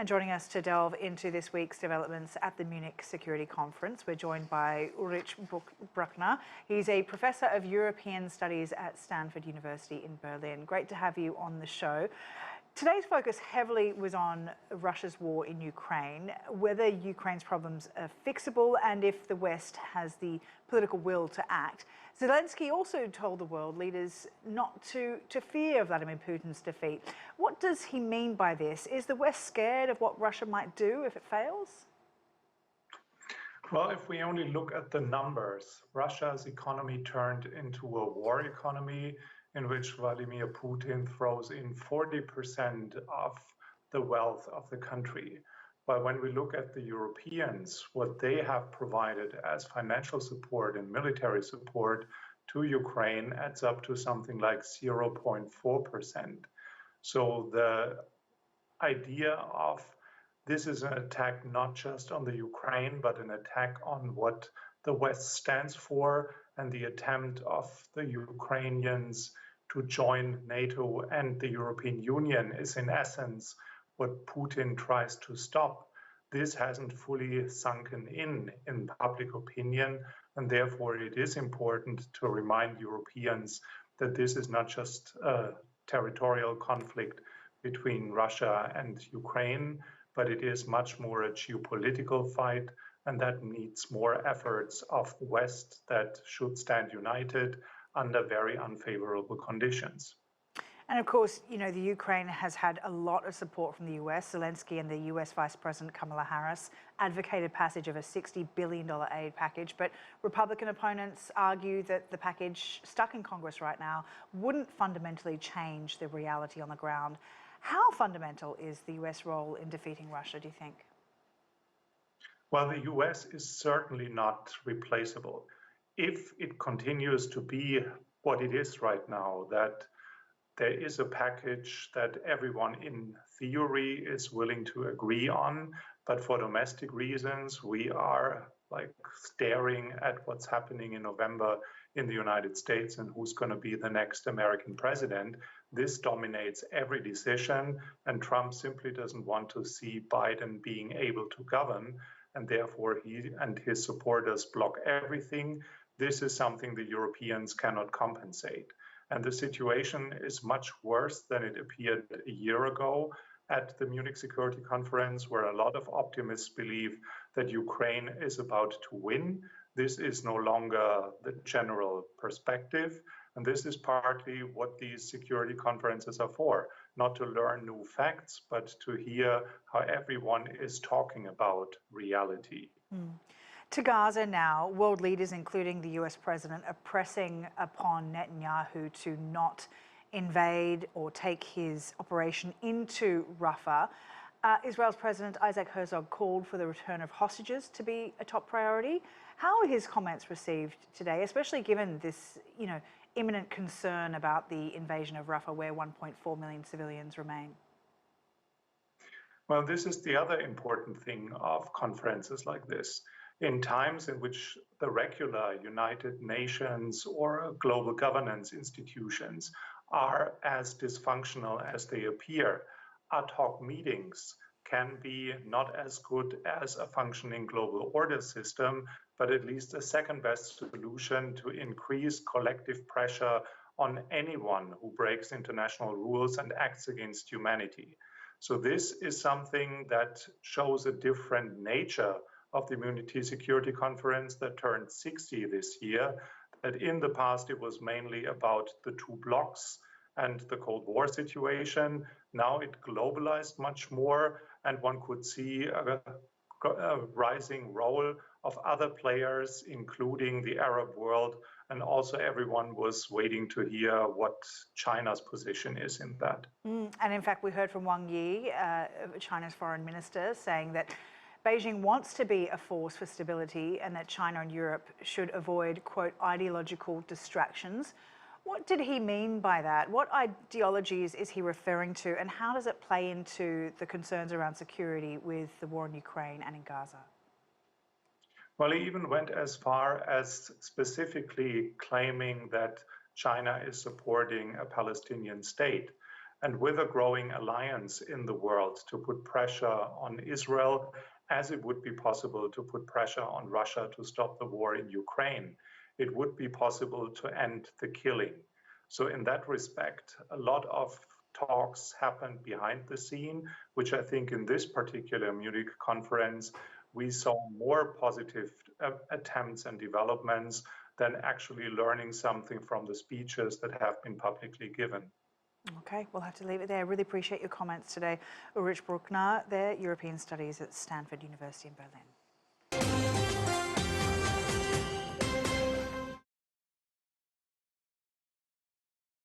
And joining us to delve into this week's developments at the Munich Security Conference, we're joined by Ulrich Bruckner. He's a professor of European Studies at Stanford University in Berlin. Great to have you on the show. Today's focus heavily was on Russia's war in Ukraine, whether Ukraine's problems are fixable and if the West has the political will to act. Zelensky also told the world leaders not to fear Vladimir Putin's defeat. What does he mean by this? Is the West scared of what Russia might do if it fails? Well, if we only look at the numbers, Russia's economy turned into a war economy in which Vladimir Putin throws in 40% of the wealth of the country. But when we look at the Europeans, what they have provided as financial support and military support to Ukraine adds up to something like 0.4%. So the idea of this is an attack not just on the Ukraine, but an attack on what the West stands for, and the attempt of the Ukrainians to join NATO and the European Union is in essence what Putin tries to stop. This hasn't fully sunken in public opinion, and therefore it is important to remind Europeans that this is not just a territorial conflict between Russia and Ukraine, but it is much more a geopolitical fight, and that needs more efforts of the West that should stand united under very unfavorable conditions. And of course, you know, the Ukraine has had a lot of support from the US. Zelensky and the US Vice President Kamala Harris advocated passage of a $60 billion aid package, but Republican opponents argue that the package stuck in Congress right now wouldn't fundamentally change the reality on the ground. How fundamental is the US role in defeating Russia, do you think? Well, the US is certainly not replaceable. If it continues to be what it is right now, that there is a package that everyone in theory is willing to agree on, but for domestic reasons, we are like staring at what's happening in November in the United States and who's going to be the next American president. This dominates every decision, and Trump simply doesn't want to see Biden being able to govern, and therefore he and his supporters block everything. This is something the Europeans cannot compensate. And the situation is much worse than it appeared a year ago at the Munich Security Conference, where a lot of optimists believe that Ukraine is about to win. This is no longer the general perspective. And this is partly what these security conferences are for, not to learn new facts, but to hear how everyone is talking about reality. To Gaza now, world leaders, including the US president, are pressing upon Netanyahu to not invade or take his operation into Rafah. Israel's President Isaac Herzog called for the return of hostages to be a top priority. How are his comments received today, especially given this, imminent concern about the invasion of Rafah, where 1.4 million civilians remain? Well, this is the other important thing of conferences like this. In times in which the regular United Nations or global governance institutions are as dysfunctional as they appear, ad hoc meetings can be not as good as a functioning global order system, but at least a second best solution to increase collective pressure on anyone who breaks international rules and acts against humanity. So this is something that shows a different nature of the Munich Security Conference that turned 60 this year, that in the past it was mainly about the two blocs and the Cold War situation. Now it globalized much more, and one could see a rising role of other players, including the Arab world, and also everyone was waiting to hear what China's position is in that. And in fact, we heard from Wang Yi, China's foreign minister, saying that Beijing wants to be a force for stability and that China and Europe should avoid, quote, ideological distractions. What did he mean by that? What ideologies is he referring to, and how does it play into the concerns around security with the war in Ukraine and in Gaza? Well, he even went as far as specifically claiming that China is supporting a Palestinian state. and with a growing alliance in the world to put pressure on Israel, as it would be possible to put pressure on Russia to stop the war in Ukraine, it would be possible to end the killing. So in that respect, a lot of talks happened behind the scene, which I think in this particular Munich conference, we saw more positive attempts and developments than actually learning something from the speeches that have been publicly given. Okay, we'll have to leave it there. I really appreciate your comments today. Ulrich Bruckner, there, European Studies at Stanford University in Berlin.